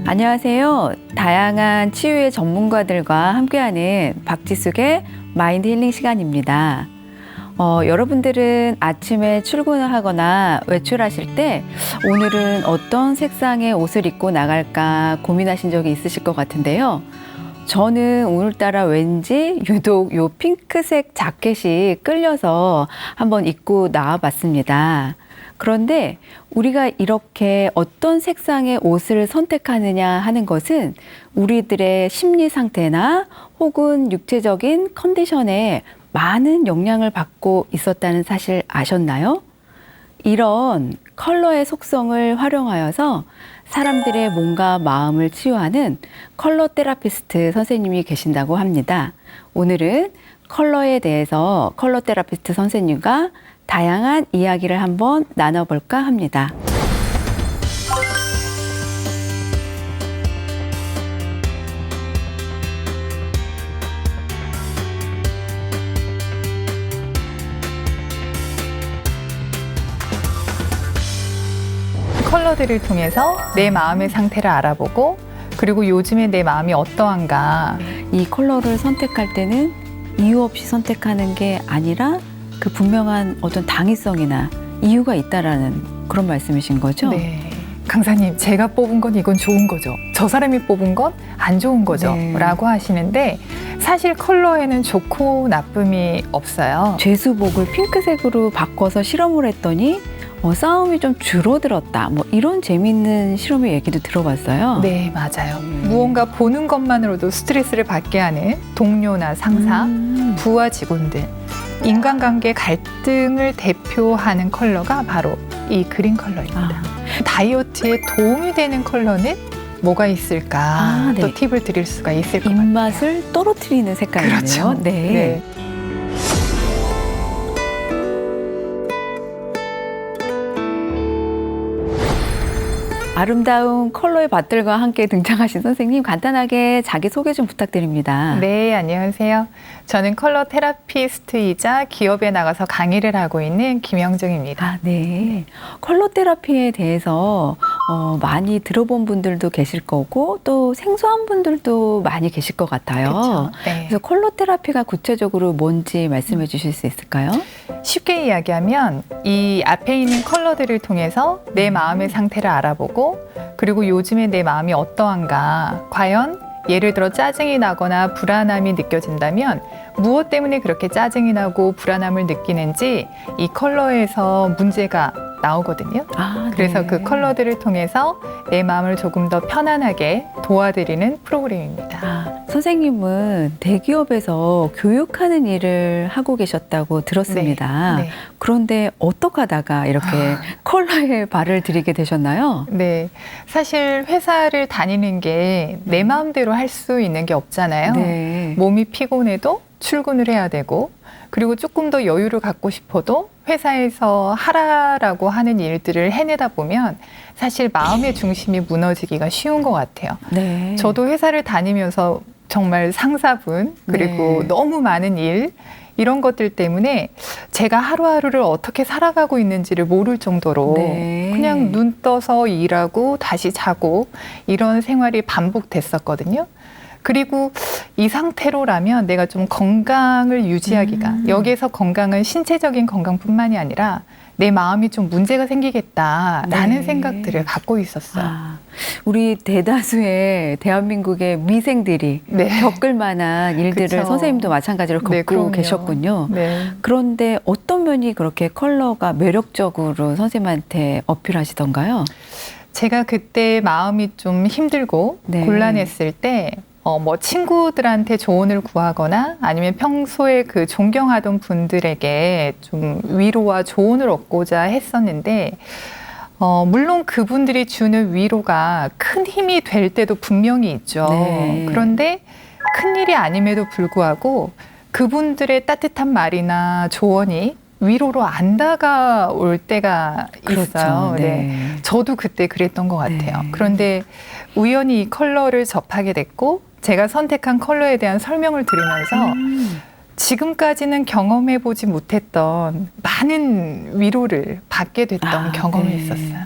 안녕하세요. 다양한 치유의 전문가들과 함께하는 박지숙의 마인드 힐링 시간입니다. 여러분들은 아침에 출근을 하거나 외출하실 때 오늘은 어떤 색상의 옷을 입고 나갈까 고민하신 적이 있으실 것 같은데요. 저는 오늘따라 왠지 유독 요 핑크색 자켓이 끌려서 한번 입고 나와봤습니다. 그런데 우리가 이렇게 어떤 색상의 옷을 선택하느냐 하는 것은 우리들의 심리 상태나 혹은 육체적인 컨디션에 많은 영향을 받고 있었다는 사실 아셨나요? 이런 컬러의 속성을 활용하여서 사람들의 몸과 마음을 치유하는 컬러 테라피스트 선생님이 계신다고 합니다. 오늘은 컬러에 대해서 컬러 테라피스트 선생님과 다양한 이야기를 한번 나눠볼까 합니다. 컬러들을 통해서 내 마음의 상태를 알아보고 그리고 요즘에 내 마음이 어떠한가. 이 컬러를 선택할 때는 이유 없이 선택하는 게 아니라 그 분명한 어떤 당위성이나 이유가 있다라는 그런 말씀이신 거죠? 네. 강사님, 제가 뽑은 건 이건 좋은 거죠. 저 사람이 뽑은 건 안 좋은 거죠. 네. 라고 하시는데 사실 컬러에는 좋고 나쁨이 없어요. 죄수복을 핑크색으로 바꿔서 실험을 했더니 싸움이 좀 줄어들었다. 뭐 이런 재미있는 실험의 얘기도 들어봤어요. 네, 맞아요. 무언가 보는 것만으로도 스트레스를 받게 하는 동료나 상사, 부하 직원들, 인간관계 갈등을 대표하는 컬러가 바로 이 그린 컬러입니다. 다이어트에 도움이 되는 컬러는 뭐가 있을까? 네. 또 팁을 드릴 수가 있을 것 같아요. 입맛을 떨어뜨리는 색깔이네요. 그렇죠. 네. 아름다운 컬러의 밭들과 함께 등장하신 선생님, 간단하게 자기소개 좀 부탁드립니다. 네, 안녕하세요. 저는 컬러 테라피스트이자 기업에 나가서 강의를 하고 있는 김영정입니다. 네. 컬러 테라피에 대해서 많이 들어본 분들도 계실 거고 또 생소한 분들도 많이 계실 것 같아요. 그렇죠. 네. 그래서 컬러 테라피가 구체적으로 뭔지 말씀해 주실 수 있을까요? 쉽게 이야기하면 이 앞에 있는 컬러들을 통해서 내 마음의 상태를 알아보고 그리고 요즘에 내 마음이 어떠한가, 과연 예를 들어 짜증이 나거나 불안함이 느껴진다면 무엇 때문에 그렇게 짜증이 나고 불안함을 느끼는지 이 컬러에서 문제가 나오거든요. 그래서 네. 그 컬러들을 통해서 내 마음을 조금 더 편안하게 도와드리는 프로그램입니다. 선생님은 대기업에서 교육하는 일을 하고 계셨다고 들었습니다. 네, 네. 그런데 어떻게 하다가 이렇게 컬러에 발을 들이게 되셨나요? 네, 사실 회사를 다니는 게 내 마음대로 할 수 있는 게 없잖아요. 네. 몸이 피곤해도 출근을 해야 되고 그리고 조금 더 여유를 갖고 싶어도 회사에서 하라라고 하는 일들을 해내다 보면 사실 마음의 중심이 무너지기가 쉬운 것 같아요. 네. 저도 회사를 다니면서 정말 상사분 그리고 네. 너무 많은 일 이런 것들 때문에 제가 하루하루를 어떻게 살아가고 있는지를 모를 정도로 네. 그냥 눈 떠서 일하고 다시 자고 이런 생활이 반복됐었거든요. 그리고 이 상태로라면 내가 좀 건강을 유지하기가 여기에서 건강은 신체적인 건강뿐만이 아니라 내 마음이 좀 문제가 생기겠다라는 네. 생각들을 갖고 있었어요. 우리 대다수의 대한민국의 미생들이 네. 겪을 만한 일들을 그쵸. 선생님도 마찬가지로 겪고 네, 그럼요. 계셨군요. 네. 그런데 어떤 면이 그렇게 컬러가 매력적으로 선생님한테 어필하시던가요? 제가 그때 마음이 좀 힘들고 네. 곤란했을 때 뭐 친구들한테 조언을 구하거나 아니면 평소에 그 존경하던 분들에게 좀 위로와 조언을 얻고자 했었는데 물론 그분들이 주는 위로가 큰 힘이 될 때도 분명히 있죠. 네. 그런데 큰일이 아님에도 불구하고 그분들의 따뜻한 말이나 조언이 위로로 안 다가올 때가 있어요. 네. 네. 저도 그때 그랬던 것 같아요. 네. 그런데 우연히 이 컬러를 접하게 됐고 제가 선택한 컬러에 대한 설명을 들으면서 지금까지는 경험해보지 못했던 많은 위로를 받게 됐던 경험이 네. 있었어요.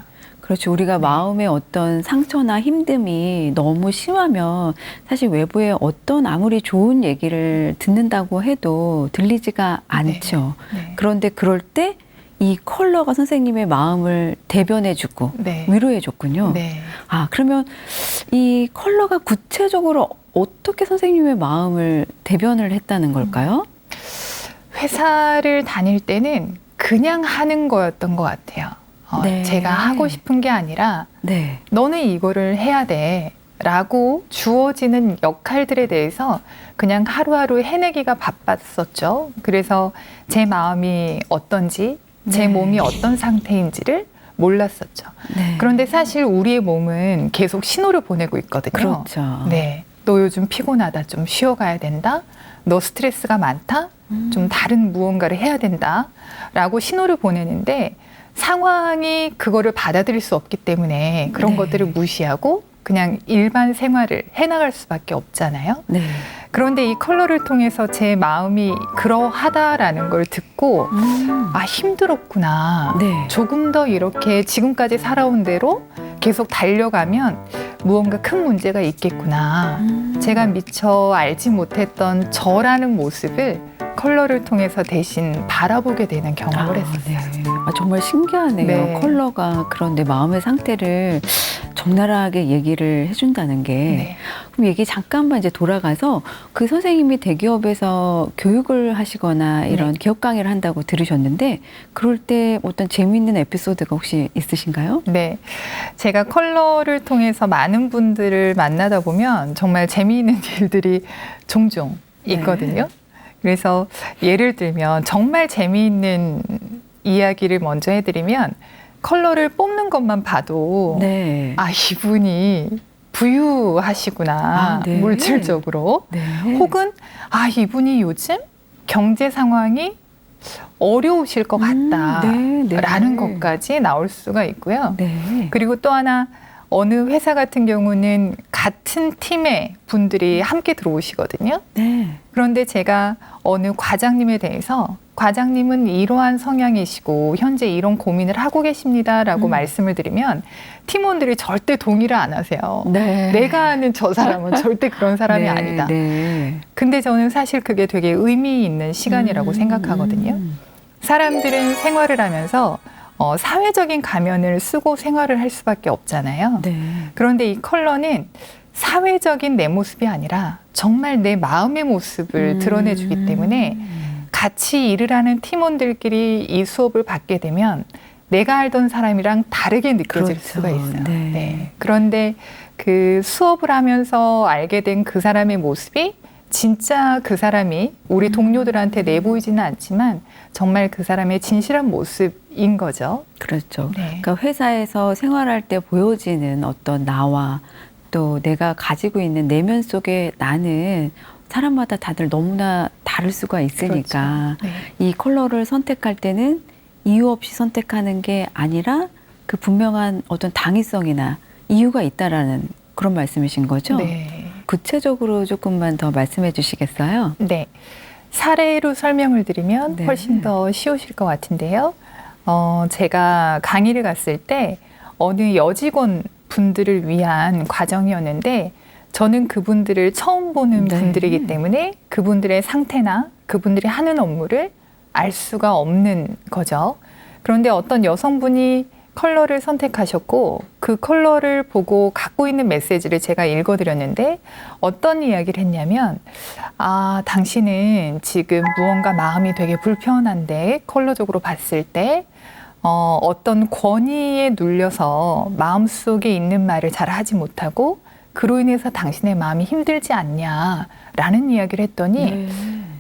그렇죠. 우리가 마음의 어떤 상처나 힘듦이 너무 심하면 사실 외부에 어떤 아무리 좋은 얘기를 듣는다고 해도 들리지가 않죠. 네. 그런데 그럴 때 이 컬러가 선생님의 마음을 대변해주고 네. 위로해줬군요. 네. 아, 그러면 이 컬러가 구체적으로 어떻게 선생님의 마음을 대변을 했다는 걸까요? 회사를 다닐 때는 그냥 하는 거였던 것 같아요. 네. 제가 하고 싶은 게 아니라 네. 너는 이거를 해야 돼 라고 주어지는 역할들에 대해서 그냥 하루하루 해내기가 바빴었죠. 그래서 제 마음이 어떤지, 제 네. 몸이 어떤 상태인지를 몰랐었죠. 네. 그런데 사실 우리의 몸은 계속 신호를 보내고 있거든요. 그렇죠. 네. 너 요즘 피곤하다. 좀 쉬어가야 된다. 너 스트레스가 많다. 좀 다른 무언가를 해야 된다. 라고 신호를 보내는데 상황이 그거를 받아들일 수 없기 때문에 그런 네. 것들을 무시하고 그냥 일반 생활을 해나갈 수밖에 없잖아요. 네. 그런데 이 컬러를 통해서 제 마음이 그러하다라는 걸 듣고 아, 힘들었구나. 네. 조금 더 이렇게 지금까지 살아온 대로 계속 달려가면 무언가 큰 문제가 있겠구나. 제가 미처 알지 못했던 저라는 모습을 컬러를 통해서 대신 바라보게 되는 경험을 했었어요. 네. 아, 정말 신기하네요. 네. 컬러가 그런 내 마음의 상태를 적나라하게 얘기를 해준다는 게. 네. 그럼 얘기 잠깐만 이제 돌아가서 그 선생님이 대기업에서 교육을 하시거나 이런 네. 기업 강의를 한다고 들으셨는데 그럴 때 어떤 재미있는 에피소드가 혹시 있으신가요? 네. 제가 컬러를 통해서 많은 분들을 만나다 보면 정말 재미있는 일들이 종종 있거든요. 네. 그래서 예를 들면 정말 재미있는 이야기를 먼저 해드리면 컬러를 뽑는 것만 봐도 네. 아, 이분이 부유하시구나. 아, 네. 물질적으로. 네. 혹은 아, 이분이 요즘 경제 상황이 어려우실 것 같다. 네, 네. 라는 것까지 나올 수가 있고요. 네. 그리고 또 하나 어느 회사 같은 경우는 같은 팀의 분들이 함께 들어오시거든요. 네. 그런데 제가 어느 과장님에 대해서 과장님은 이러한 성향이시고 현재 이런 고민을 하고 계십니다라고 말씀을 드리면 팀원들이 절대 동의를 안 하세요. 네. 내가 아는 저 사람은 절대 그런 사람이 네, 아니다. 네. 근데 저는 사실 그게 되게 의미 있는 시간이라고 생각하거든요. 사람들은 생활을 하면서 사회적인 가면을 쓰고 생활을 할 수밖에 없잖아요. 네. 그런데 이 컬러는 사회적인 내 모습이 아니라 정말 내 마음의 모습을 드러내주기 때문에 같이 일을 하는 팀원들끼리 이 수업을 받게 되면 내가 알던 사람이랑 다르게 느껴질 그렇죠. 수가 있어요. 네. 네. 그런데 그 수업을 하면서 알게 된 그 사람의 모습이 진짜 그 사람이 우리 동료들한테 내보이지는 않지만 정말 그 사람의 진실한 모습인 거죠. 그렇죠. 네. 그러니까 회사에서 생활할 때 보여지는 어떤 나와 또 내가 가지고 있는 내면 속에 나는 사람마다 다들 너무나 다를 수가 있으니까 그렇죠. 네. 이 컬러를 선택할 때는 이유 없이 선택하는 게 아니라 그 분명한 어떤 당위성이나 이유가 있다라는 그런 말씀이신 거죠? 네. 구체적으로 조금만 더 말씀해 주시겠어요? 네. 사례로 설명을 드리면 네. 훨씬 더 쉬우실 것 같은데요. 제가 강의를 갔을 때 어느 여직원 분들을 위한 과정이었는데 저는 그분들을 처음 보는 네. 분들이기 때문에 그분들의 상태나 그분들이 하는 업무를 알 수가 없는 거죠. 그런데 어떤 여성분이 컬러를 선택하셨고 그 컬러를 보고 갖고 있는 메시지를 제가 읽어드렸는데 어떤 이야기를 했냐면 아, 당신은 지금 무언가 마음이 되게 불편한데 컬러적으로 봤을 때 어떤 권위에 눌려서 마음속에 있는 말을 잘 하지 못하고 그로 인해서 당신의 마음이 힘들지 않냐라는 이야기를 했더니 네.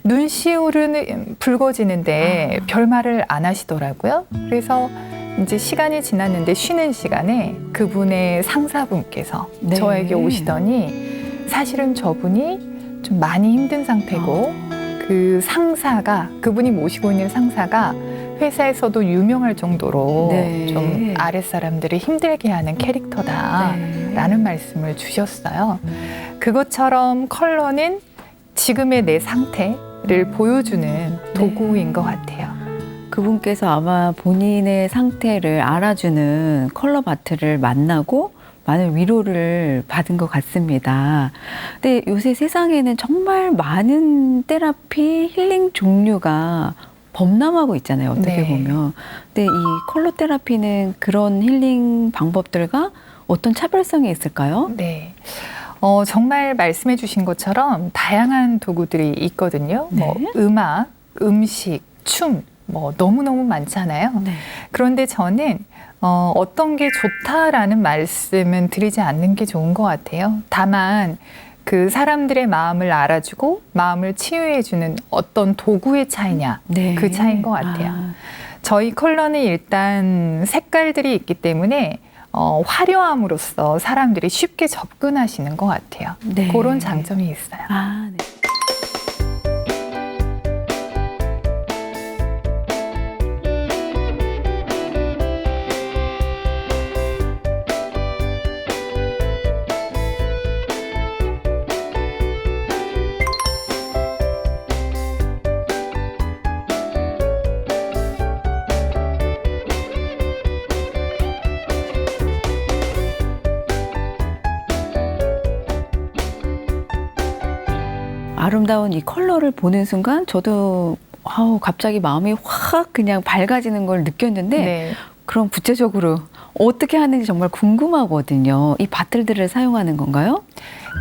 눈시울은 붉어지는데 별말을 안 하시더라고요. 그래서 이제 시간이 지났는데 쉬는 시간에 그분의 상사분께서 네. 저에게 오시더니 사실은 저분이 좀 많이 힘든 상태고 그 상사가 그분이 모시고 있는 상사가 회사에서도 유명할 정도로 네. 좀 아랫사람들을 힘들게 하는 캐릭터다라는 네. 말씀을 주셨어요. 그것처럼 컬러는 지금의 내 상태를 보여주는 도구인 것 같아요. 그분께서 아마 본인의 상태를 알아주는 컬러 바트를 만나고 많은 위로를 받은 것 같습니다. 근데 요새 세상에는 정말 많은 테라피, 힐링 종류가 범람하고 있잖아요. 어떻게 네. 보면. 근데 이 컬러 테라피는 그런 힐링 방법들과 어떤 차별성이 있을까요? 네. 정말 말씀해 주신 것처럼 다양한 도구들이 있거든요. 뭐 네. 음악, 음식, 춤, 뭐 너무너무 많잖아요. 네. 그런데 저는 어떤 게 좋다라는 말씀은 드리지 않는 게 좋은 것 같아요. 다만 그 사람들의 마음을 알아주고 마음을 치유해주는 어떤 도구의 차이냐, 네. 그 차이인 것 같아요. 저희 컬러는 일단 색깔들이 있기 때문에 화려함으로써 사람들이 쉽게 접근하시는 것 같아요. 네. 그런 장점이 있어요. 네. 아름다운 이 컬러를 보는 순간 저도 갑자기 마음이 확 그냥 밝아지는 걸 느꼈는데 네. 그럼 구체적으로 어떻게 하는지 정말 궁금하거든요. 이 바틀들을 사용하는 건가요?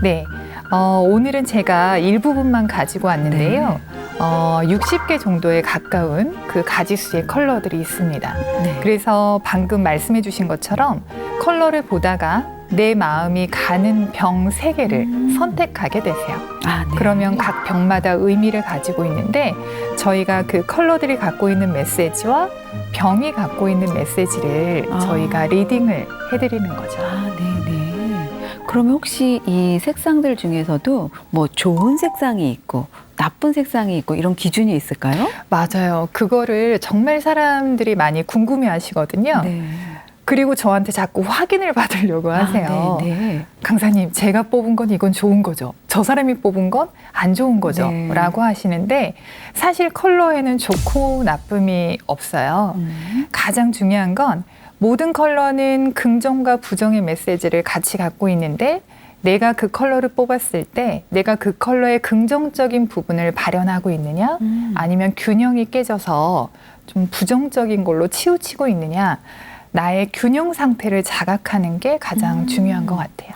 네. 오늘은 제가 일부분만 가지고 왔는데요. 60개 정도에 가까운 그 가지수의 컬러들이 있습니다. 네. 그래서 방금 말씀해 주신 것처럼 컬러를 보다가 내 마음이 가는 병 3개를 선택하게 되세요. 네. 그러면 각 병마다 의미를 가지고 있는데 저희가 그 컬러들이 갖고 있는 메시지와 병이 갖고 있는 메시지를 저희가 리딩을 해드리는 거죠. 네네. 그러면 혹시 이 색상들 중에서도 뭐 좋은 색상이 있고 나쁜 색상이 있고 이런 기준이 있을까요? 맞아요. 그거를 정말 사람들이 많이 궁금해 하시거든요. 네. 그리고 저한테 자꾸 확인을 받으려고 하세요. 네. 강사님, 제가 뽑은 건 이건 좋은 거죠. 저 사람이 뽑은 건 안 좋은 거죠. 네. 라고 하시는데 사실 컬러에는 좋고 나쁨이 없어요. 가장 중요한 건 모든 컬러는 긍정과 부정의 메시지를 같이 갖고 있는데 내가 그 컬러를 뽑았을 때 내가 그 컬러의 긍정적인 부분을 발현하고 있느냐 아니면 균형이 깨져서 좀 부정적인 걸로 치우치고 있느냐 나의 균형 상태를 자각하는 게 가장 중요한 것 같아요.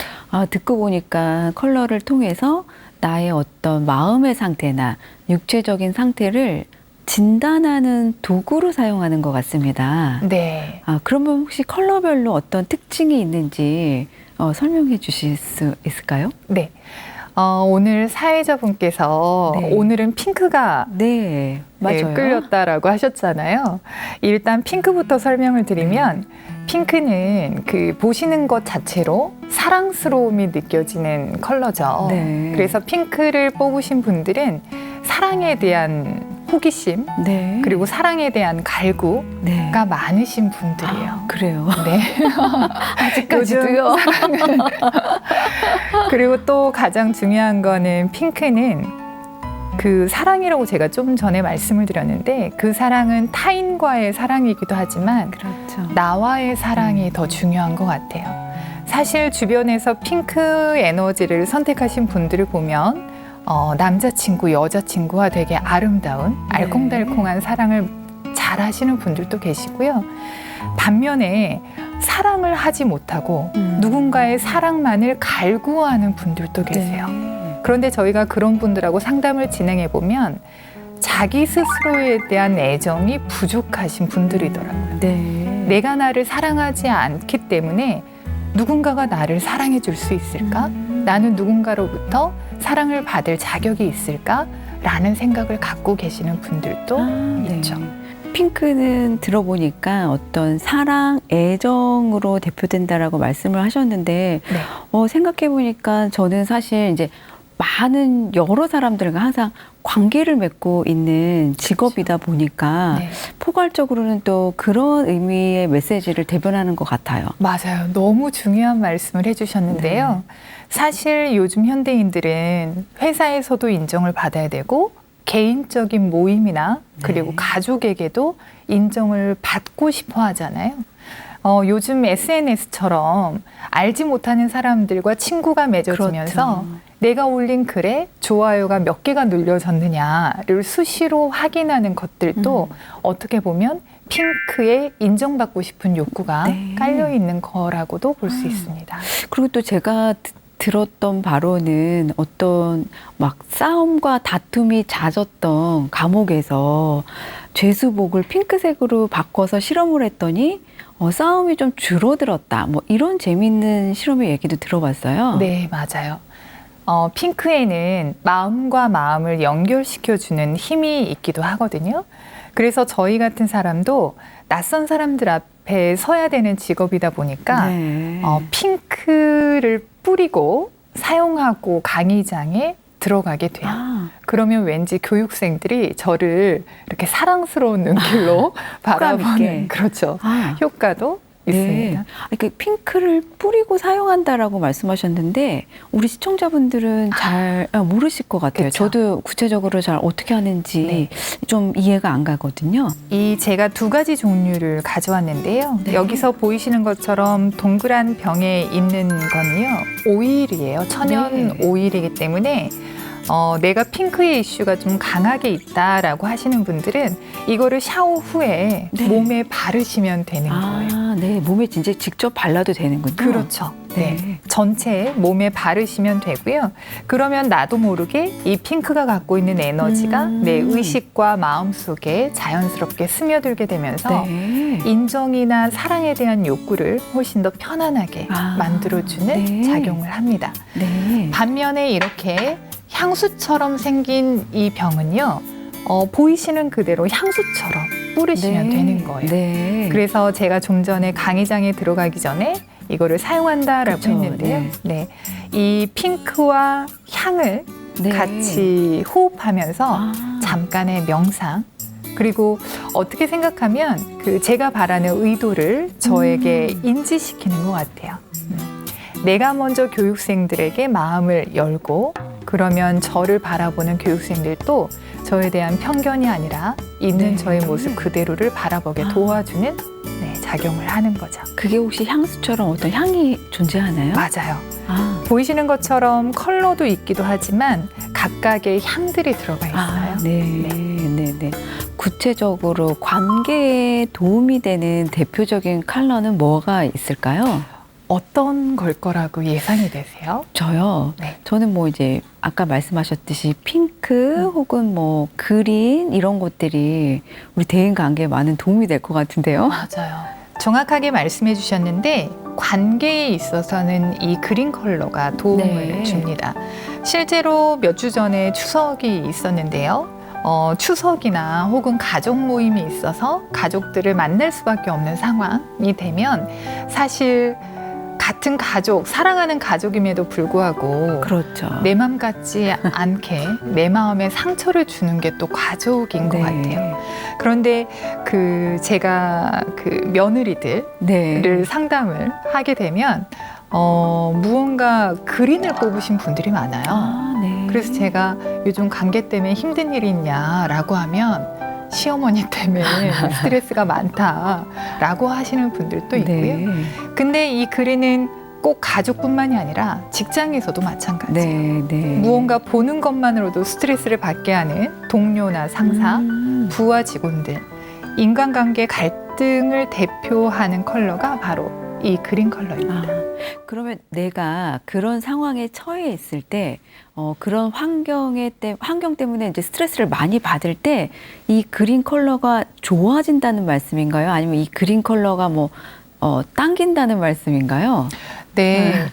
듣고 보니까 컬러를 통해서 나의 어떤 마음의 상태나 육체적인 상태를 진단하는 도구로 사용하는 것 같습니다. 네. 그러면 혹시 컬러별로 어떤 특징이 있는지 설명해 주실 수 있을까요? 네. 오늘 사회자분께서 네. 오늘은 핑크가 네, 맞아요. 끌렸다라고 하셨잖아요. 일단 핑크부터 설명을 드리면 핑크는 그 보시는 것 자체로 사랑스러움이 느껴지는 컬러죠. 네. 그래서 핑크를 뽑으신 분들은 사랑에 대한 호기심 네. 그리고 사랑에 대한 갈구가 네. 많으신 분들이에요. 그래요. 네. 아직까지도요. 요즘 사랑은 그리고 또 가장 중요한 거는 핑크는 그 사랑이라고 제가 좀 전에 말씀을 드렸는데 그 사랑은 타인과의 사랑이기도 하지만 그렇죠. 나와의 사랑이 더 중요한 것 같아요. 사실 주변에서 핑크 에너지를 선택하신 분들을 보면 남자친구, 여자친구와 되게 아름다운 알콩달콩한 사랑을 잘 하시는 분들도 계시고요. 반면에 사랑을 하지 못하고 누군가의 사랑만을 갈구하는 분들도 계세요. 그런데 저희가 그런 분들하고 상담을 진행해 보면 자기 스스로에 대한 애정이 부족하신 분들이더라고요. 네. 내가 나를 사랑하지 않기 때문에 누군가가 나를 사랑해 줄 수 있을까? 나는 누군가로부터 사랑을 받을 자격이 있을까? 라는 생각을 갖고 계시는 분들도 있죠. 핑크는 들어보니까 어떤 사랑, 애정으로 대표된다라고 말씀을 하셨는데 네. 생각해보니까 저는 사실 이제 많은 여러 사람들과 항상 관계를 맺고 있는 직업이다 보니까 네. 포괄적으로는 또 그런 의미의 메시지를 대변하는 것 같아요. 맞아요. 너무 중요한 말씀을 해주셨는데요. 사실 요즘 현대인들은 회사에서도 인정을 받아야 되고 개인적인 모임이나 그리고 네. 가족에게도 인정을 받고 싶어 하잖아요. 요즘 SNS처럼 알지 못하는 사람들과 친구가 맺어지면서 그렇죠. 내가 올린 글에 좋아요가 몇 개가 눌려졌느냐를 수시로 확인하는 것들도 어떻게 보면 핑크에 인정받고 싶은 욕구가 네. 깔려 있는 거라고도 볼 수 있습니다. 그리고 또 제가 들었던 바로는 어떤 막 싸움과 다툼이 잦았던 감옥에서 죄수복을 핑크색으로 바꿔서 실험을 했더니 싸움이 좀 줄어들었다. 뭐 이런 재미있는 실험의 얘기도 들어봤어요. 네, 맞아요. 핑크에는 마음과 마음을 연결시켜주는 힘이 있기도 하거든요. 그래서 저희 같은 사람도 낯선 사람들 앞에 서야 되는 직업이다 보니까 네. 핑크를 뿌리고 사용하고 강의장에 들어가게 돼요. 그러면 왠지 교육생들이 저를 이렇게 사랑스러운 눈길로 바라보는 그렇죠. 효과도 있습니다. 네. 이렇게 핑크를 뿌리고 사용한다라고 말씀하셨는데 우리 시청자분들은 잘 모르실 것 같아요. 그쵸. 저도 구체적으로 잘 어떻게 하는지 좀 이해가 안 가거든요. 제가 두 가지 종류를 가져왔는데요. 네. 여기서 보이시는 것처럼 동그란 병에 있는 건요. 오일이에요. 천연 네. 오일이기 때문에 내가 핑크의 이슈가 좀 강하게 있다라고 하시는 분들은 이거를 샤워 후에 네. 몸에 바르시면 되는 거예요. 네. 몸에 진짜 직접 발라도 되는군요. 그렇죠. 네. 네. 전체 몸에 바르시면 되고요. 그러면 나도 모르게 이 핑크가 갖고 있는 에너지가 내 의식과 마음 속에 자연스럽게 스며들게 되면서 네. 인정이나 사랑에 대한 욕구를 훨씬 더 편안하게 만들어주는 네. 작용을 합니다. 네. 반면에 이렇게 향수처럼 생긴 이 병은요, 보이시는 그대로 향수처럼 뿌리시면 되는 거예요. 네. 그래서 제가 좀 전에 강의장에 들어가기 전에 이거를 사용한다라고 그쵸, 했는데요. 네. 이 핑크와 향을 네. 같이 호흡하면서 아. 잠깐의 명상, 그리고 어떻게 생각하면 제가 바라는 의도를 저에게 인지시키는 것 같아요. 내가 먼저 교육생들에게 마음을 열고 그러면 저를 바라보는 교육생들도 저에 대한 편견이 아니라 있는 네. 저의 모습 그대로를 바라보게 도와주는 작용을 하는 거죠. 그게 혹시 향수처럼 어떤 향이 존재하나요? 맞아요. 보이시는 것처럼 컬러도 있기도 하지만 각각의 향들이 들어가 있어요. 네. 구체적으로 관계에 도움이 되는 대표적인 컬러는 뭐가 있을까요? 어떤 걸 거라고 예상이 되세요? 저요. 네. 저는 뭐 이제 아까 말씀하셨듯이 핑크 혹은 뭐 그린 이런 것들이 우리 대인 관계에 많은 도움이 될 것 같은데요. 맞아요. 정확하게 말씀해 주셨는데 관계에 있어서는 이 그린 컬러가 도움을 네. 줍니다. 실제로 몇 주 전에 추석이 있었는데요. 추석이나 혹은 가족 모임이 있어서 가족들을 만날 수밖에 없는 상황이 되면 사실 같은 가족, 사랑하는 가족임에도 불구하고 그렇죠. 내 맘 같지 않게 내 마음에 상처를 주는 게 또 가족인 것 같아요. 그런데 제가 며느리들을 네. 상담을 하게 되면 무언가 그린을 뽑으신 분들이 많아요. 네. 그래서 제가 요즘 관계 때문에 힘든 일이 있냐라고 하면 시어머니 때문에 스트레스가 많다라고 하시는 분들도 있고요. 네. 근데 이 그린은 꼭 가족뿐만이 아니라 직장에서도 마찬가지예요. 네. 무언가 보는 것만으로도 스트레스를 받게 하는 동료나 상사, 부하 직원들, 인간관계 갈등을 대표하는 컬러가 바로 이 그린 컬러입니다. 그러면 내가 그런 상황에 처해 있을 때, 그런 환경 때문에 이제 스트레스를 많이 받을 때, 이 그린 컬러가 좋아진다는 말씀인가요? 아니면 이 그린 컬러가 당긴다는 말씀인가요? 네.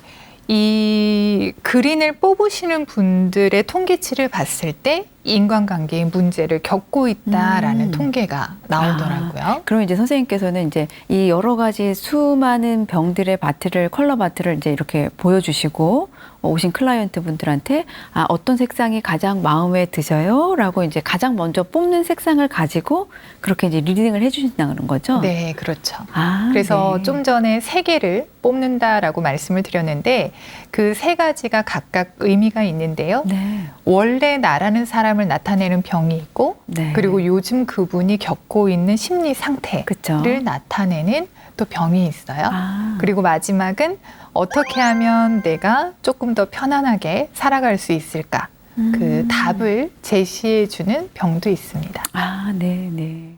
이 그린을 뽑으시는 분들의 통계치를 봤을 때 인간관계의 문제를 겪고 있다라는 통계가 나오더라고요. 그럼 이제 선생님께서는 이제 이 여러 가지 수많은 병들의 컬러 바트를 이제 이렇게 보여주시고 오신 클라이언트 분들한테 어떤 색상이 가장 마음에 드셔요? 라고 이제 가장 먼저 뽑는 색상을 가지고 그렇게 이제 리딩을 해주신다는 거죠? 네, 그렇죠. 그래서 네. 좀 전에 3개를 뽑는다라고 말씀을 드렸는데 그 3가지가 각각 의미가 있는데요. 네. 원래 나라는 사람 사람을 나타내는 병이 있고 네. 그리고 요즘 그분이 겪고 있는 심리 상태를 그쵸. 나타내는 또 병이 있어요. 아. 그리고 마지막은 어떻게 하면 내가 조금 더 편안하게 살아갈 수 있을까? 그 답을 제시해 주는 병도 있습니다. 아, 네, 네.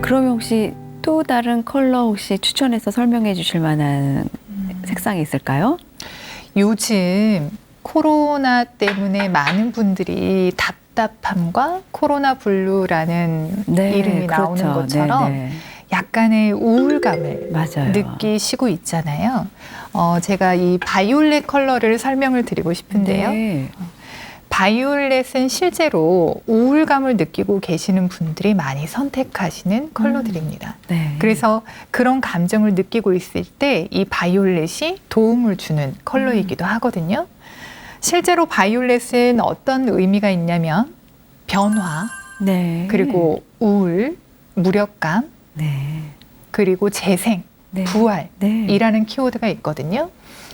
그러면 혹시 또 다른 컬러 혹시 추천해서 설명해 주실 만한 색상이 있을까요? 요즘 코로나 때문에 많은 분들이 답답함과 코로나 블루라는 네, 이름이 나오는 그렇죠. 것처럼 네, 네. 약간의 우울감을 맞아요. 느끼시고 있잖아요. 제가 이 바이올렛 컬러를 설명을 드리고 싶은데요. 네. 바이올렛은 실제로 우울감을 느끼고 계시는 분들이 많이 선택하시는 컬러들입니다. 네. 그래서 그런 감정을 느끼고 있을 때 이 바이올렛이 도움을 주는 컬러이기도 하거든요. 실제로 바이올렛은 어떤 의미가 있냐면 변화, 네. 그리고 우울, 무력감, 네. 그리고 재생, 네. 부활이라는 네. 키워드가 있거든요.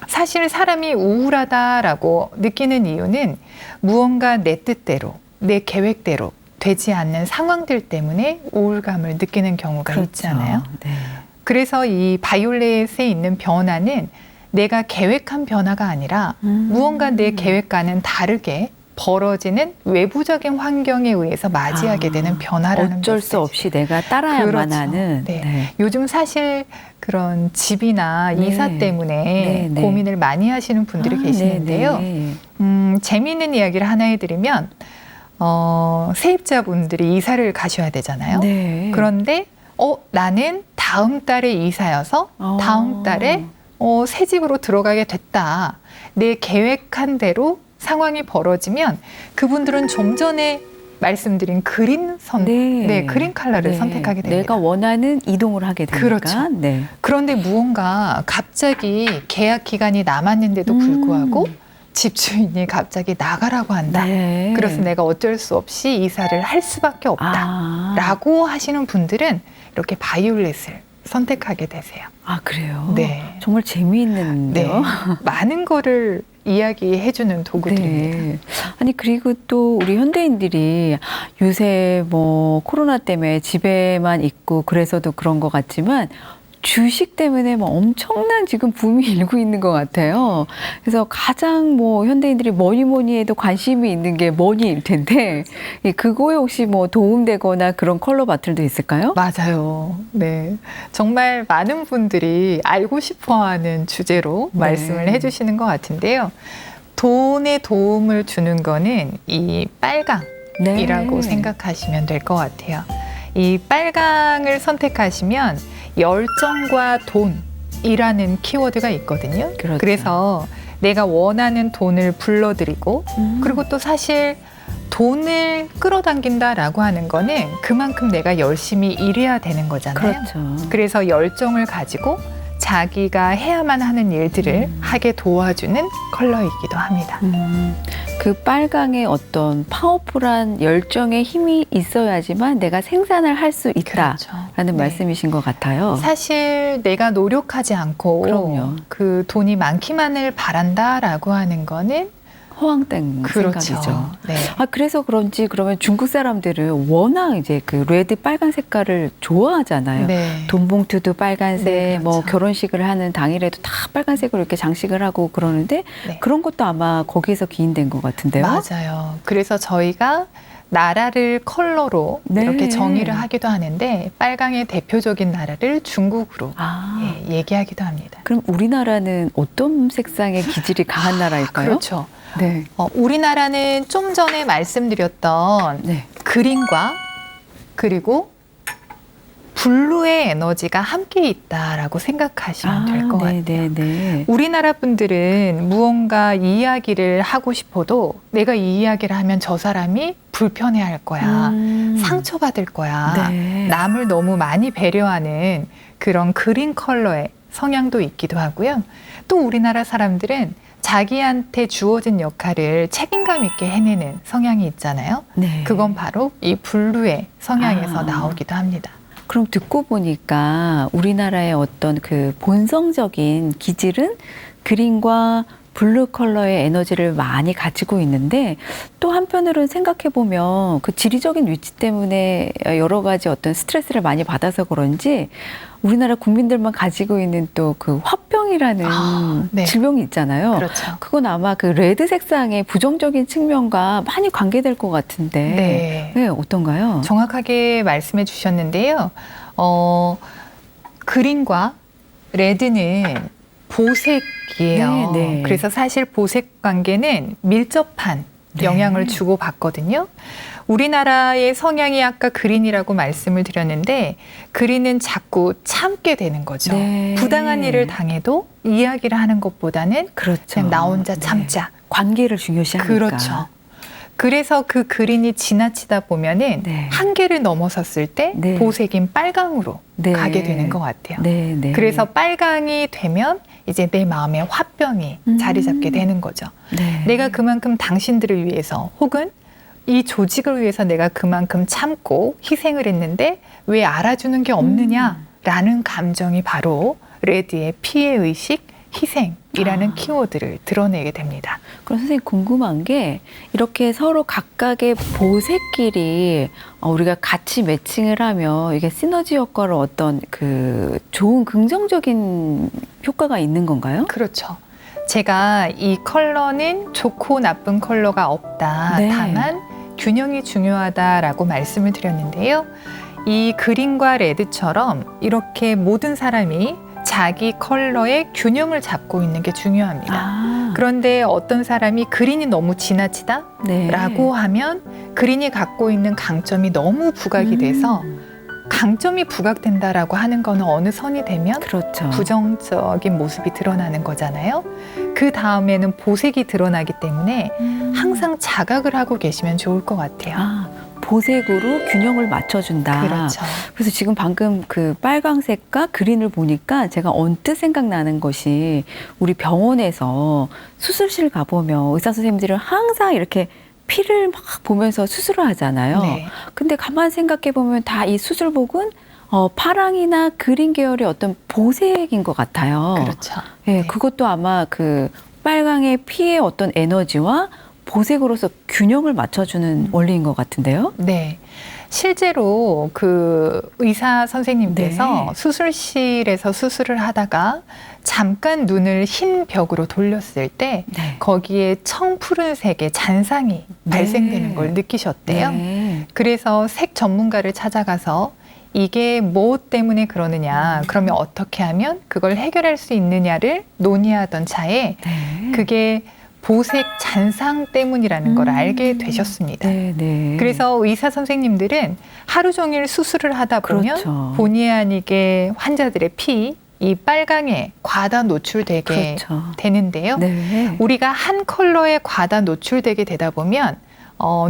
사실 사람이 우울하다라고 느끼는 이유는 무언가 내 뜻대로, 내 계획대로 되지 않는 상황들 때문에 우울감을 느끼는 경우가 그렇죠. 있잖아요. 네. 그래서 이 바이올렛에 있는 변화는 내가 계획한 변화가 아니라 무언가 내 계획과는 다르게 벌어지는 외부적인 환경에 의해서 맞이하게 되는 변화라는 어쩔 메시지. 수 없이 내가 따라야만 그렇죠. 하는. 네. 네. 요즘 사실 그런 집이나 네. 이사 때문에 네, 네. 고민을 많이 하시는 분들이 아, 계시는데요. 네, 네. 재미있는 이야기를 하나 해드리면 세입자분들이 이사를 가셔야 되잖아요. 네. 그런데 나는 다음 달에 이사여서 다음 달에 새 집으로 들어가게 됐다. 내 계획한 대로 상황이 벌어지면 그분들은 좀 전에 말씀드린 그린 그린 컬러를 네. 선택하게 됩니다. 내가 원하는 이동을 하게 되니까. 그렇죠. 네. 그런데 무언가 갑자기 계약 기간이 남았는데도 불구하고 집주인이 갑자기 나가라고 한다. 네. 그래서 내가 어쩔 수 없이 이사를 할 수밖에 없다. 라고 하시는 분들은 이렇게 바이올렛을 선택하게 되세요. 아, 그래요? 네. 정말 재미있는데요. 네. 많은 거를 이야기해주는 도구들입니다. 네. 아니, 그리고 또 우리 현대인들이 요새 뭐 코로나 때문에 집에만 있고 그래서도 그런 것 같지만 주식 때문에 뭐 엄청난 지금 붐이 일고 있는 것 같아요. 그래서 가장 뭐 현대인들이 뭐니 해도 관심이 있는 게 머니일 텐데 그거에 혹시 뭐 도움되거나 그런 컬러 바틀도 있을까요? 맞아요. 네. 정말 많은 분들이 알고 싶어 하는 주제로 네. 말씀을 해주시는 것 같은데요. 돈에 도움을 주는 거는 이 빨강이라고 네. 생각하시면 될 것 같아요. 이 빨강을 선택하시면 열정과 돈이라는 키워드가 있거든요. 그렇죠. 그래서 내가 원하는 돈을 불러들이고 그리고 또 사실 돈을 끌어당긴다라고 하는 거는 그만큼 내가 열심히 일해야 되는 거잖아요. 그렇죠. 그래서 열정을 가지고 자기가 해야만 하는 일들을 하게 도와주는 컬러이기도 합니다. 그 빨강의 어떤 파워풀한 열정의 힘이 있어야지만 내가 생산을 할 수 있다라는 그렇죠. 말씀이신 것 같아요. 사실 내가 노력하지 않고 그럼요. 그 돈이 많기만을 바란다라고 하는 거는 허황된 그렇죠. 생각이죠. 네. 아, 그래서 그런지 그러면 중국 사람들은 워낙 이제 그 레드 빨간 색깔을 좋아하잖아요. 네. 돈 봉투도 빨간색, 네, 그렇죠. 뭐 결혼식을 하는 당일에도 다 빨간색으로 이렇게 장식을 하고 그러는데 네. 그런 것도 아마 거기에서 기인된 것 같은데요. 맞아요. 그래서 저희가 나라를 컬러로 네. 이렇게 정의를 하기도 하는데 빨강의 대표적인 나라를 중국으로 얘기하기도 합니다. 그럼 우리나라는 어떤 색상의 기질이 강한 나라일까요? 그렇죠. 네. 우리나라는 좀 전에 말씀드렸던 네. 그린과 그리고 블루의 에너지가 함께 있다라고 생각하시면 될 것 같아요. 네네네. 우리나라 분들은 무언가 이야기를 하고 싶어도 내가 이 이야기를 하면 저 사람이 불편해할 거야. 상처받을 거야. 네. 남을 너무 많이 배려하는 그런 그린 컬러의 성향도 있기도 하고요. 또 우리나라 사람들은 자기한테 주어진 역할을 책임감 있게 해내는 성향이 있잖아요. 네. 그건 바로 이 블루의 성향에서 아. 나오기도 합니다. 그럼 듣고 보니까 우리나라의 어떤 그 본성적인 기질은 그린과 블루 컬러의 에너지를 많이 가지고 있는데 또 한편으로는 생각해 보면 그 지리적인 위치 때문에 여러 가지 어떤 스트레스를 많이 받아서 그런지 우리나라 국민들만 가지고 있는 또 그 화병이라는 네. 질병이 있잖아요. 그렇죠. 그건 아마 그 레드 색상의 부정적인 측면과 많이 관계될 것 같은데 네. 어떤가요? 정확하게 말씀해 주셨는데요. 그린과 레드는 보색이에요. 네, 네. 그래서 사실 보색 관계는 밀접한 네. 영향을 주고 받거든요. 우리나라의 성향이 아까 그린이라고 말씀을 드렸는데 그린은 자꾸 참게 되는 거죠. 네. 부당한 일을 당해도 이야기를 하는 것보다는 그렇죠. 그냥 나 혼자 네. 참자. 관계를 중요시하니까. 그렇죠. 그래서 그 그린이 지나치다 보면은 네. 한계를 넘어섰을 때 네. 보색인 빨강으로 네. 가게 되는 것 같아요. 네, 네. 그래서 빨강이 되면 이제 내 마음에 화병이 자리 잡게 되는 거죠. 네. 내가 그만큼 당신들을 위해서 혹은 이 조직을 위해서 내가 그만큼 참고 희생을 했는데 왜 알아주는 게 없느냐라는 감정이 바로 레드의 피해의식, 희생이라는 키워드를 드러내게 됩니다. 그럼 선생님 궁금한 게 이렇게 서로 각각의 보색끼리 우리가 같이 매칭을 하면 이게 시너지 효과를 어떤 그 좋은 긍정적인 효과가 있는 건가요? 그렇죠. 제가 이 컬러는 좋고 나쁜 컬러가 없다. 네. 다만 균형이 중요하다라고 말씀을 드렸는데요. 이 그린과 레드처럼 이렇게 모든 사람이 자기 컬러의 균형을 잡고 있는 게 중요합니다. 아, 그런데 어떤 사람이 그린이 너무 지나치다? 네. 라고 하면 그린이 갖고 있는 강점이 너무 부각이 돼서 강점이 부각된다라고 하는 거는 어느 선이 되면 그렇죠. 부정적인 모습이 드러나는 거잖아요. 그 다음에는 보색이 드러나기 때문에 항상 자각을 하고 계시면 좋을 것 같아요. 아, 보색으로 균형을 맞춰준다. 그렇죠. 그래서 지금 방금 그 빨강색과 그린을 보니까 제가 언뜻 생각나는 것이 우리 병원에서 수술실 가보면 의사 선생님들은 항상 이렇게 피를 막 보면서 수술을 하잖아요. 네. 근데 가만 생각해 보면 다 이 수술복은 파랑이나 그린 계열의 어떤 보색인 것 같아요. 그렇죠. 예, 네. 그것도 아마 그 빨강의 피의 어떤 에너지와 보색으로서 균형을 맞춰주는 원리인 것 같은데요. 네. 실제로 그 의사 선생님께서 네. 수술실에서 수술을 하다가 잠깐 눈을 흰 벽으로 돌렸을 때 네. 거기에 청푸른색의 잔상이 네. 발생되는 걸 느끼셨대요. 네. 그래서 색 전문가를 찾아가서 이게 뭐 때문에 그러느냐, 그러면 어떻게 하면 그걸 해결할 수 있느냐를 논의하던 차에 네. 그게 보색 잔상 때문이라는 걸 알게 되셨습니다. 네, 네. 그래서 의사 선생님들은 하루 종일 수술을 하다 보면 그렇죠. 본의 아니게 환자들의 피, 이 빨강에 과다 노출되게 그렇죠. 되는데요. 네. 우리가 한 컬러에 과다 노출되게 되다 보면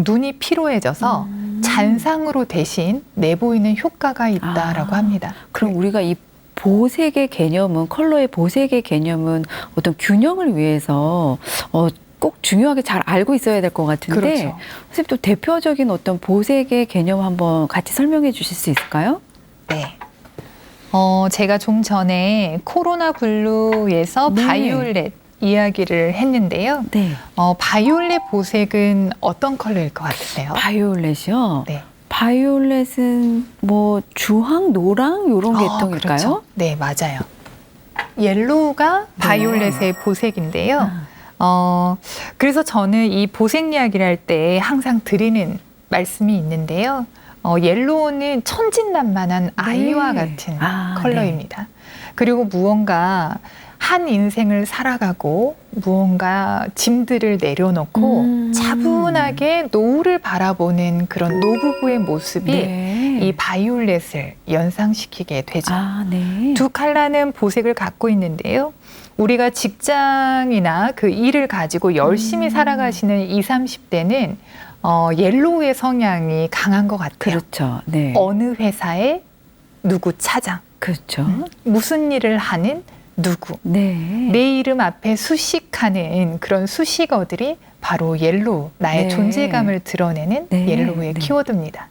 눈이 피로해져서 잔상으로 대신 내보이는 효과가 있다라고 합니다. 그럼 우리가 이 보색의 개념은 컬러의 보색의 개념은 어떤 균형을 위해서 꼭 중요하게 잘 알고 있어야 될 것 같은데 그렇죠. 선생님 또 대표적인 어떤 보색의 개념 한번 같이 설명해 주실 수 있을까요? 네. 제가 좀 전에 코로나 블루에서 네. 바이올렛 이야기를 했는데요. 네. 바이올렛 보색은 어떤 컬러일 것 같으세요? 바이올렛이요. 네. 바이올렛은 뭐 주황, 노랑 이런 계통일까요? 그렇죠. 네, 맞아요. 옐로우가 바이올렛의 보색인데요. 그래서 저는 이 보색 이야기를 할 때 항상 드리는 말씀이 있는데요. 옐로우는 천진난만한 아이와 같은 컬러입니다. 네. 그리고 무언가 한 인생을 살아가고 무언가 짐들을 내려놓고 차분하게 노을을 바라보는 그런 노부부의 모습이 이 바이올렛을 연상시키게 되죠. 아, 네. 두 컬러는 보색을 갖고 있는데요. 우리가 직장이나 그 일을 가지고 열심히 살아가시는 20, 30대는 옐로우의 성향이 강한 것 같아요. 그렇죠. 네. 어느 회사의 누구 차장, 그렇죠. 무슨 일을 하는 누구, 네. 내 이름 앞에 수식하는 그런 수식어들이 바로 옐로우, 나의 네. 존재감을 드러내는 네. 옐로우의 네. 키워드입니다.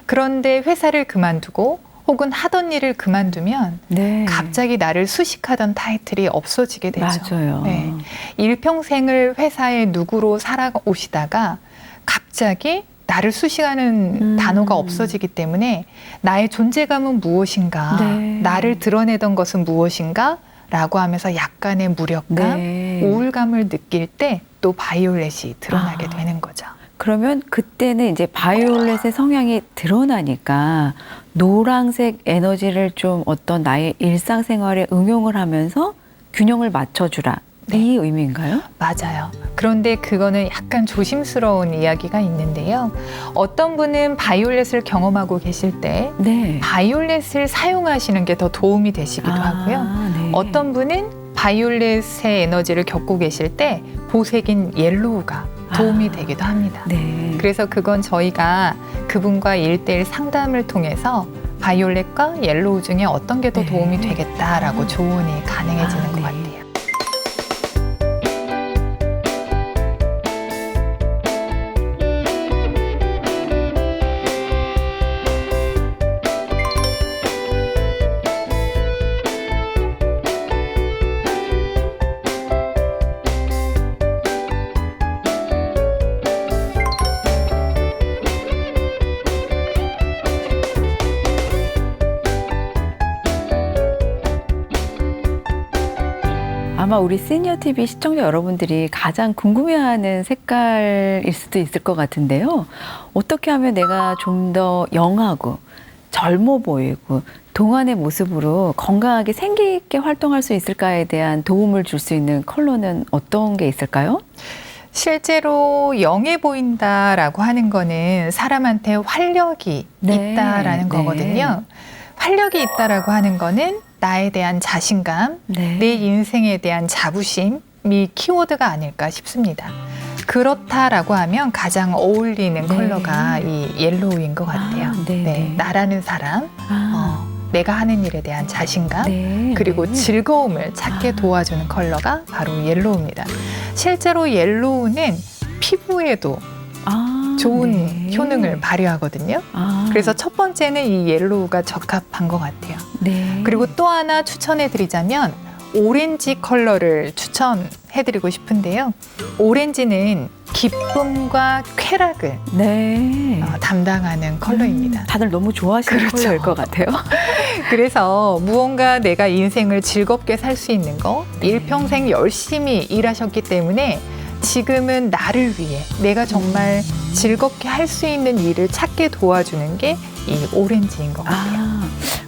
그런데 회사를 그만두고 혹은 하던 일을 그만두면 네. 갑자기 나를 수식하던 타이틀이 없어지게 되죠. 맞아요. 네. 일평생을 회사의 누구로 살아오시다가 갑자기 나를 수식하는 단어가 없어지기 때문에 나의 존재감은 무엇인가, 네. 나를 드러내던 것은 무엇인가 라고 하면서 약간의 무력감, 네. 우울감을 느낄 때 또 바이올렛이 드러나게 아. 되는 거죠. 그러면 그때는 이제 바이올렛의 성향이 드러나니까 노란색 에너지를 좀 어떤 나의 일상생활에 응용을 하면서 균형을 맞춰주라. 네. 이 의미인가요? 맞아요. 그런데 그거는 약간 조심스러운 이야기가 있는데요. 어떤 분은 바이올렛을 경험하고 계실 때 네. 바이올렛을 사용하시는 게 더 도움이 되시기도 하고요. 네. 어떤 분은 바이올렛의 에너지를 겪고 계실 때 보색인 옐로우가 도움이 되기도 합니다. 네. 그래서 그건 저희가 그분과 1:1 상담을 통해서 바이올렛과 옐로우 중에 어떤 게 더 네. 도움이 되겠다라고 조언이 가능해지는 것 네. 같아요. 아마 우리 시니어 TV 시청자 여러분들이 가장 궁금해하는 색깔일 수도 있을 것 같은데요. 어떻게 하면 내가 좀 더 영하고 젊어 보이고 동안의 모습으로 건강하게 생기 있게 활동할 수 있을까에 대한 도움을 줄 수 있는 컬러는 어떤 게 있을까요? 실제로 영해 보인다라고 하는 거는 사람한테 활력이 네. 있다라는 네. 거거든요. 활력이 있다라고 하는 거는 나에 대한 자신감, 네. 내 인생에 대한 자부심이 키워드가 아닐까 싶습니다. 그렇다라고 하면 가장 어울리는 네. 컬러가 이 옐로우인 것 같아요. 아, 네, 네. 나라는 사람, 내가 하는 일에 대한 자신감, 네. 그리고 네. 즐거움을 찾게 도와주는 컬러가 바로 옐로우입니다. 실제로 옐로우는 피부에도 좋은 네. 효능을 발휘하거든요. 그래서 첫 번째는 이 옐로우가 적합한 것 같아요. 네. 그리고 또 하나 추천해드리자면 오렌지 컬러를 추천해드리고 싶은데요. 오렌지는 기쁨과 쾌락을 네. 담당하는 컬러입니다. 다들 너무 좋아하시는 그렇죠. 컬러일 것 같아요. 그래서 무언가 내가 인생을 즐겁게 살 수 있는 거, 일평생 열심히 일하셨기 때문에 지금은 나를 위해 내가 정말 즐겁게 할 수 있는 일을 찾게 도와주는 게 이 오렌지인 것 같아요.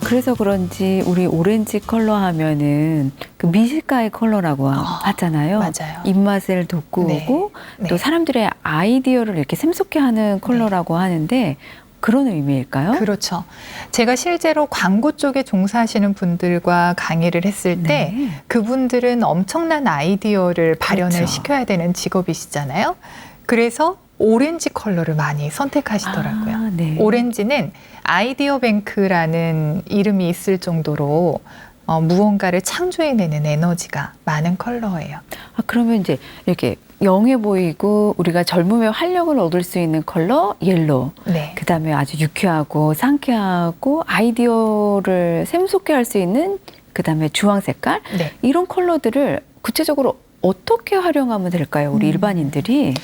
그래서 그런지 우리 오렌지 컬러 하면은 그 미식가의 컬러라고 하잖아요. 맞아요. 입맛을 돋구고 네. 또 사람들의 아이디어를 이렇게 샘솟게 하는 컬러라고 하는데 그런 의미일까요? 그렇죠. 제가 실제로 광고 쪽에 종사하시는 분들과 강의를 했을 때 네. 그분들은 엄청난 아이디어를 발현을 그렇죠. 시켜야 되는 직업이시잖아요. 그래서 오렌지 컬러를 많이 선택하시더라고요. 네. 오렌지는 아이디어 뱅크라는 이름이 있을 정도로 무언가를 창조해내는 에너지가 많은 컬러예요. 그러면 이제 이렇게 영해 보이고 우리가 젊음의 활력을 얻을 수 있는 컬러 옐로우. 네. 그다음에 아주 유쾌하고 상쾌하고 아이디어를 샘솟게 할 수 있는 그다음에 주황 색깔. 네. 이런 컬러들을 구체적으로 어떻게 활용하면 될까요? 우리 일반인들이.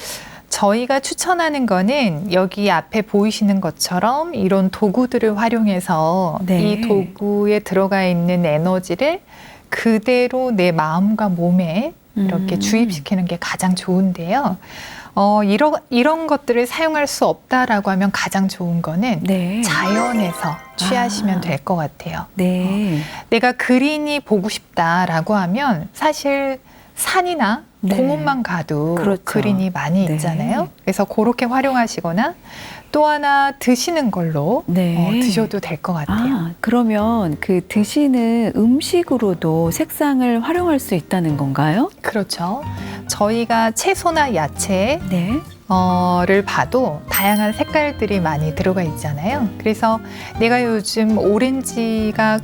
저희가 추천하는 거는 여기 앞에 보이시는 것처럼 이런 도구들을 활용해서 네. 이 도구에 들어가 있는 에너지를 그대로 내 마음과 몸에 이렇게 주입시키는 게 가장 좋은데요. 이런 것들을 사용할 수 없다라고 하면 가장 좋은 거는 네. 자연에서 취하시면 될 것 같아요. 네. 내가 그린이 보고 싶다라고 하면 사실 산이나 네. 공원만 가도 그렇죠. 그린이 많이 네. 있잖아요. 그래서 그렇게 활용하시거나 또 하나 드시는 걸로 네. 드셔도 될 것 같아요. 아, 그러면 그 드시는 음식으로도 색상을 활용할 수 있다는 건가요? 그렇죠. 저희가 채소나 야채 네. 를 봐도 다양한 색깔들이 많이 들어가 있잖아요. 그래서 내가 요즘 오렌지가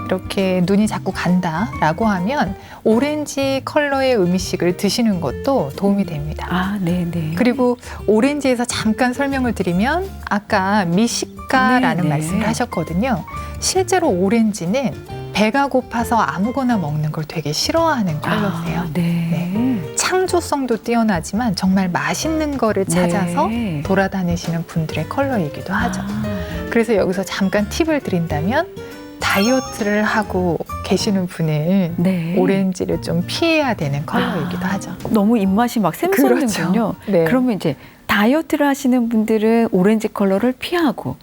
이렇게 눈이 자꾸 간다라고 하면 오렌지 컬러의 음식을 드시는 것도 도움이 됩니다. 아, 네네. 그리고 오렌지에서 잠깐 설명을 드리면 아까 미식가라는 네, 네. 말씀을 하셨거든요. 실제로 오렌지는 배가 고파서 아무거나 먹는 걸 되게 싫어하는 컬러세요. 아, 네. 창조성도 뛰어나지만 정말 맛있는 거를 찾아서 네. 돌아다니시는 분들의 컬러이기도 하죠. 아, 그래서 여기서 잠깐 팁을 드린다면 다이어트를 하고 계시는 분은 네. 오렌지를 좀 피해야 되는 컬러이기도 하죠. 너무 입맛이 막 샘솟는군요. 네. 그러면 이제 다이어트를 하시는 분들은 오렌지 컬러를 피하고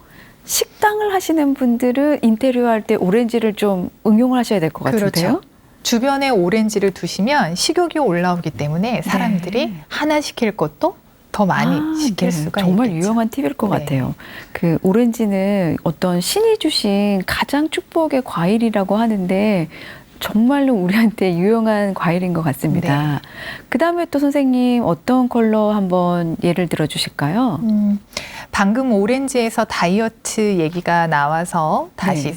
식당을 하시는 분들은 인테리어 할 때 오렌지를 좀 응용을 하셔야 될 것 같은데요. 그렇죠. 주변에 오렌지를 두시면 식욕이 올라오기 때문에 사람들이 네. 하나 시킬 것도 더 많이 시킬 네. 수가 정말 있겠죠. 유용한 팁일 것 네. 같아요. 그 오렌지는 어떤 신이 주신 가장 축복의 과일이라고 하는데 정말로 우리한테 유용한 과일인 것 같습니다. 그다음에 또 선생님 어떤 컬러 한번 예를 들어 주실까요? 방금 오렌지에서 다이어트 얘기가 나와서 다시 네.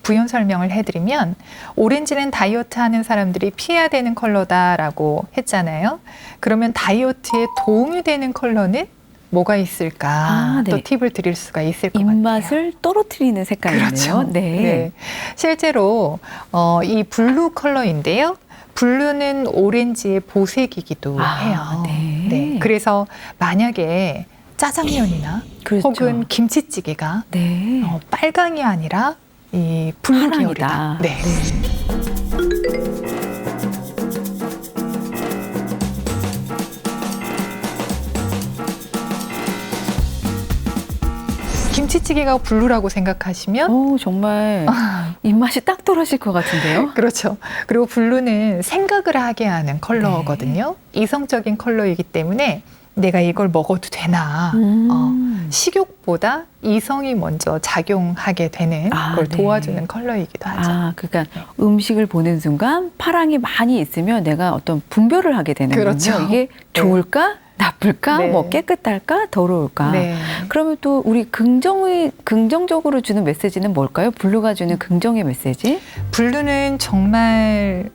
부연 설명을 해드리면 오렌지는 다이어트 하는 사람들이 피해야 되는 컬러다라고 했잖아요. 그러면 다이어트에 도움이 되는 컬러는 뭐가 있을까? 아, 네. 또 팁을 드릴 수가 있을 것 같아요. 입맛을 떨어뜨리는 색깔이네요. 그렇죠. 네. 실제로 이 블루 컬러인데요. 블루는 오렌지의 보색이기도 아, 해요. 네. 그래서 만약에 짜장면이나 그렇죠. 혹은 김치찌개가 네. 빨강이 아니라 이 블루 파랑이다. 계열이다. 네. 김치찌개가 블루라고 생각하시면 오, 정말 입맛이 딱 떨어질 것 같은데요. 그렇죠. 그리고 블루는 생각을 하게 하는 컬러거든요. 이성적인 컬러이기 때문에 내가 이걸 먹어도 되나. 식욕보다 이성이 먼저 작용하게 되는 아, 걸 네. 도와주는 컬러이기도 하죠. 아, 그러니까 음식을 보는 순간 파랑이 많이 있으면 내가 어떤 분별을 하게 되는군요. 그렇죠. 이게 좋을까? 나쁠까? 네. 뭐 깨끗할까? 더러울까? 네. 그러면 또 우리 긍정적으로 주는 메시지는 뭘까요? 블루가 주는 긍정의 메시지? 블루는 정말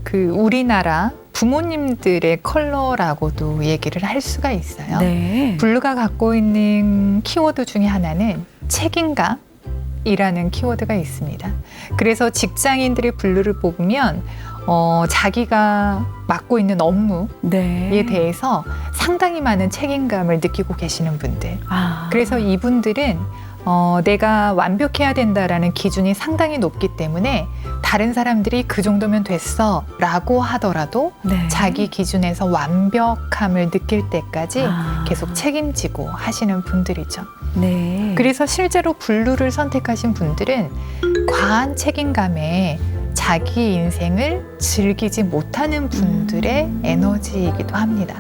그 우리나라 부모님들의 컬러라고도 얘기를 할 수가 있어요. 네. 블루가 갖고 있는 키워드 중에 하나는 책임감이라는 키워드가 있습니다. 그래서 직장인들이 블루를 뽑으면 자기가 맡고 있는 업무에 네. 대해서 상당히 많은 책임감을 느끼고 계시는 분들. 아. 그래서 이분들은 내가 완벽해야 된다라는 기준이 상당히 높기 때문에 다른 사람들이 그 정도면 됐어 라고 하더라도 네. 자기 기준에서 완벽함을 느낄 때까지 아. 계속 책임지고 하시는 분들이죠. 네. 그래서 실제로 블루를 선택하신 분들은 과한 책임감에 자기 인생을 즐기지 못하는 분들의 에너지이기도 합니다.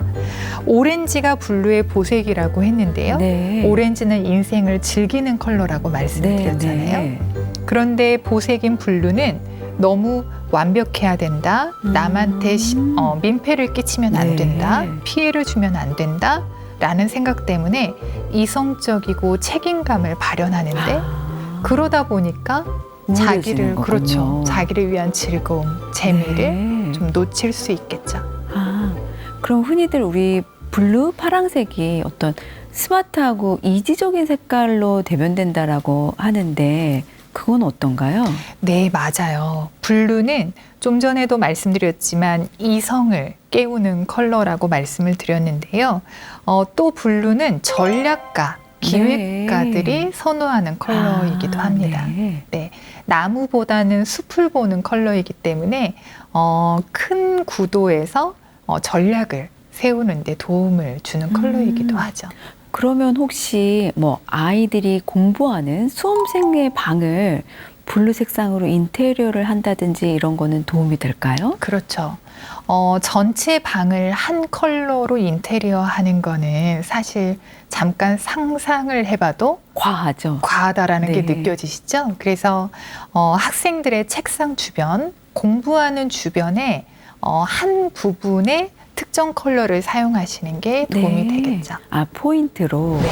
오렌지가 블루의 보색이라고 했는데요. 네. 오렌지는 인생을 즐기는 컬러라고 말씀을 드렸잖아요. 네. 그런데 보색인 블루는 너무 완벽해야 된다. 남한테 민폐를 끼치면 안 네. 된다. 피해를 주면 안 된다. 라는 생각 때문에 이성적이고 책임감을 발현하는데 그러다 보니까 자기를 거군요. 그렇죠. 자기를 위한 즐거움, 재미를 네. 좀 놓칠 수 있겠죠. 아, 그럼 흔히들 우리 블루, 파랑색이 어떤 스마트하고 이지적인 색깔로 대변된다라고 하는데 그건 어떤가요? 네, 맞아요. 블루는 좀 전에도 말씀드렸지만 이성을 깨우는 컬러라고 말씀을 드렸는데요. 또 블루는 전략가, 기획가들이 선호하는 컬러이기도 합니다. 네. 네, 나무보다는 숲을 보는 컬러이기 때문에 큰 구도에서 전략을 세우는 데 도움을 주는 컬러이기도 하죠. 그러면 혹시 뭐 아이들이 공부하는 수험생의 방을 블루 색상으로 인테리어를 한다든지 이런 거는 도움이 될까요? 그렇죠. 전체 방을 한 컬러로 인테리어 하는 거는 사실 잠깐 상상을 해봐도 과하죠. 과하다라는 게 네. 느껴지시죠? 그래서 학생들의 책상 주변, 공부하는 주변에 한 부분에 특정 컬러를 사용하시는 게 도움이 네. 되겠죠. 아, 포인트로. 네.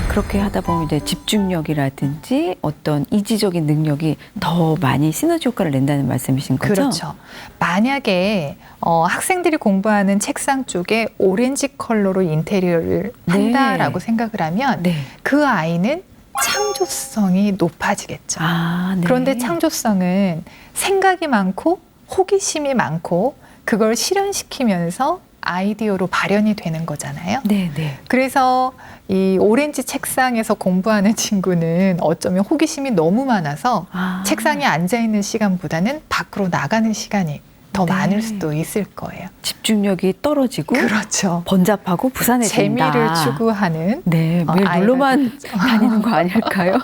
그렇게 하다 보면 이제 집중력이라든지 어떤 이지적인 능력이 더 많이 시너지 효과를 낸다는 말씀이신 거죠? 그렇죠. 만약에 학생들이 공부하는 책상 쪽에 오렌지 컬러로 인테리어를 네. 한다라고 생각을 하면 네. 그 아이는 창조성이 높아지겠죠. 아, 네. 그런데 창조성은 생각이 많고 호기심이 많고 그걸 실현시키면서 아이디어로 발현이 되는 거잖아요. 네, 네. 그래서 이 오렌지 책상에서 공부하는 친구는 어쩌면 호기심이 너무 많아서 아. 책상에 앉아있는 시간보다는 밖으로 나가는 시간이 더 네. 많을 수도 있을 거예요. 집중력이 떨어지고 그렇죠. 번잡하고 부산해진다. 재미를 추구하는 네, 매일 아이가 놀러만 다니는 거 아닐까요?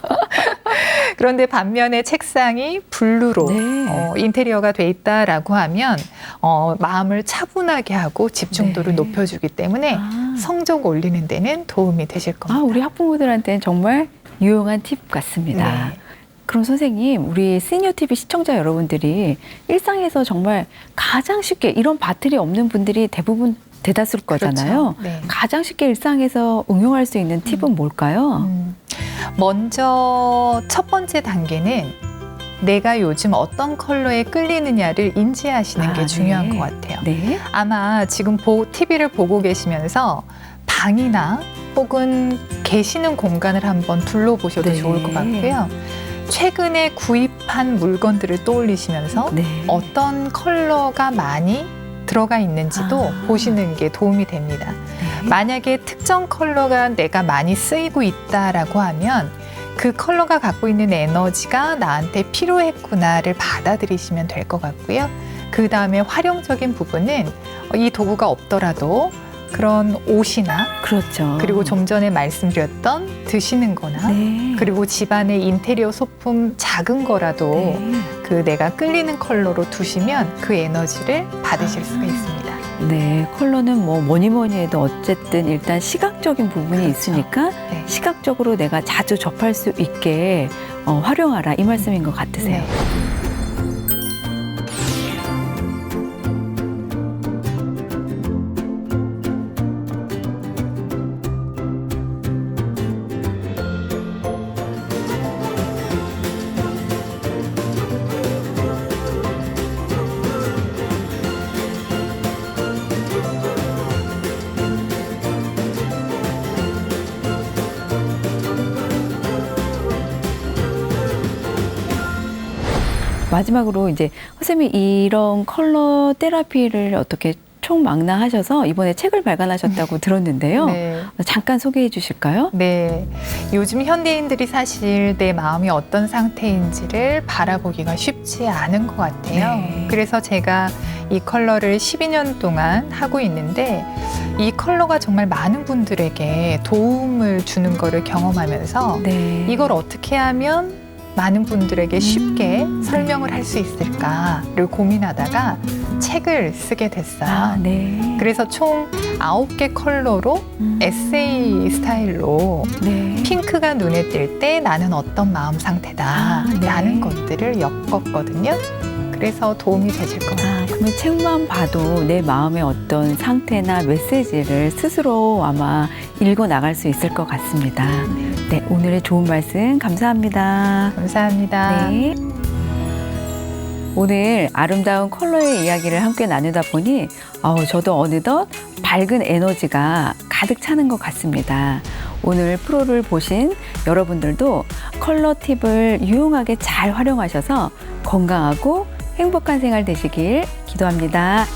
그런데 반면에 책상이 블루로 네. 인테리어가 돼 있다라고 하면 마음을 차분하게 하고 집중도를 네. 높여주기 때문에 아. 성적 올리는 데는 도움이 되실 겁니다. 아, 우리 학부모들한테는 정말 유용한 팁 같습니다. 네. 그럼 선생님, 우리 시니어 TV 시청자 여러분들이 일상에서 정말 가장 쉽게 이런 바틀이 없는 분들이 대부분 대다수일 거잖아요. 그렇죠. 네. 가장 쉽게 일상에서 응용할 수 있는 팁은 뭘까요? 먼저 첫 번째 단계는 내가 요즘 어떤 컬러에 끌리느냐를 인지하시는 게 아, 중요한 네. 것 같아요. 네. 아마 지금 TV를 보고 계시면서 방이나 혹은 계시는 공간을 한번 둘러보셔도 네. 좋을 것 같고요. 최근에 구입한 물건들을 떠올리시면서 네. 어떤 컬러가 많이 들어가 있는지도 아. 보시는 게 도움이 됩니다. 네. 만약에 특정 컬러가 내가 많이 쓰이고 있다라고 하면 그 컬러가 갖고 있는 에너지가 나한테 필요했구나를 받아들이시면 될 것 같고요. 그 다음에 활용적인 부분은 이 도구가 없더라도 그런 옷이나 그렇죠. 그리고 좀 전에 말씀드렸던 드시는 거나 네. 그리고 집안의 인테리어 소품 작은 거라도 네. 그 내가 끌리는 컬러로 두시면 그 에너지를 받으실 수가 있습니다. 네, 컬러는 뭐 뭐니 뭐니 해도 어쨌든 일단 시각적인 부분이 그렇죠. 있으니까 네. 시각적으로 내가 자주 접할 수 있게 활용하라 이 말씀인 것 같으세요. 네. 마지막으로 이제 선생님이 이런 컬러 테라피를 어떻게 총망라하셔서 이번에 책을 발간하셨다고 들었는데요. 네. 잠깐 소개해 주실까요? 네. 요즘 현대인들이 사실 내 마음이 어떤 상태인지를 바라보기가 쉽지 않은 것 같아요. 네. 그래서 제가 이 컬러를 12년 동안 하고 있는데 이 컬러가 정말 많은 분들에게 도움을 주는 거를 경험하면서 네. 이걸 어떻게 하면 많은 분들에게 쉽게 설명을 할 수 있을까를 고민하다가 책을 쓰게 됐어요. 아, 네. 그래서 총 9개 컬러로 에세이 스타일로 네. 핑크가 눈에 띌 때 나는 어떤 마음 상태다 네. 라는 것들을 엮었거든요. 그래서 도움이 되실 것 같아요. 아, 그러면 책만 봐도 내 마음의 어떤 상태나 메시지를 스스로 아마 읽어 나갈 수 있을 것 같습니다. 네, 오늘의 좋은 말씀 감사합니다. 감사합니다. 네. 오늘 아름다운 컬러의 이야기를 함께 나누다 보니 저도 어느덧 밝은 에너지가 가득 차는 것 같습니다. 오늘 프로를 보신 여러분들도 컬러 팁을 유용하게 잘 활용하셔서 건강하고 행복한 생활 되시길 기도합니다.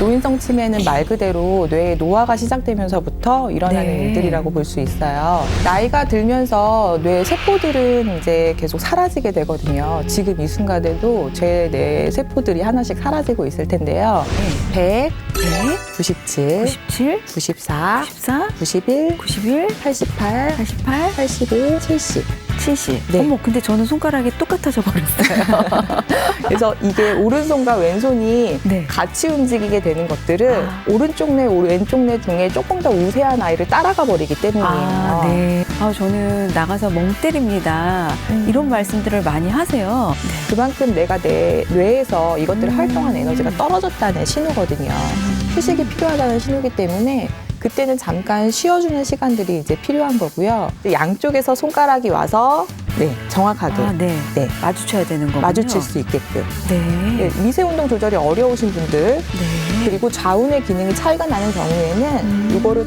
노인성 치매는 말 그대로 뇌의 노화가 시작되면서부터 일어나는 네. 일들이라고 볼 수 있어요. 나이가 들면서 뇌 세포들은 이제 계속 사라지게 되거든요. 지금 이 순간에도 제 뇌 세포들이 하나씩 사라지고 있을 텐데요. 100, 97, 97, 94, 94, 91, 91, 88, 88, 85, 70. 70. 네. 어머, 근데 저는 손가락이 똑같아져 버렸어요. 그래서 이게 오른손과 왼손이 네. 같이 움직이게 되는 것들은 아. 오른쪽 뇌, 왼쪽 뇌 중에 조금 더 우세한 아이를 따라가 버리기 때문이에요. 아, 네. 아, 저는 나가서 멍 때립니다. 이런 말씀들을 많이 하세요. 그만큼 내가 내 뇌에서 이것들을 활동한 에너지가 떨어졌다는 신호거든요. 휴식이 필요하다는 신호이기 때문에 그때는 잠깐 쉬어주는 시간들이 이제 필요한 거고요. 양쪽에서 손가락이 와서 네, 정확하게 아, 네. 네, 마주쳐야 되는 거군요. 마주칠 수 있게끔. 네. 네, 미세 운동 조절이 어려우신 분들 네. 그리고 좌우의 기능이 차이가 나는 경우에는 이거를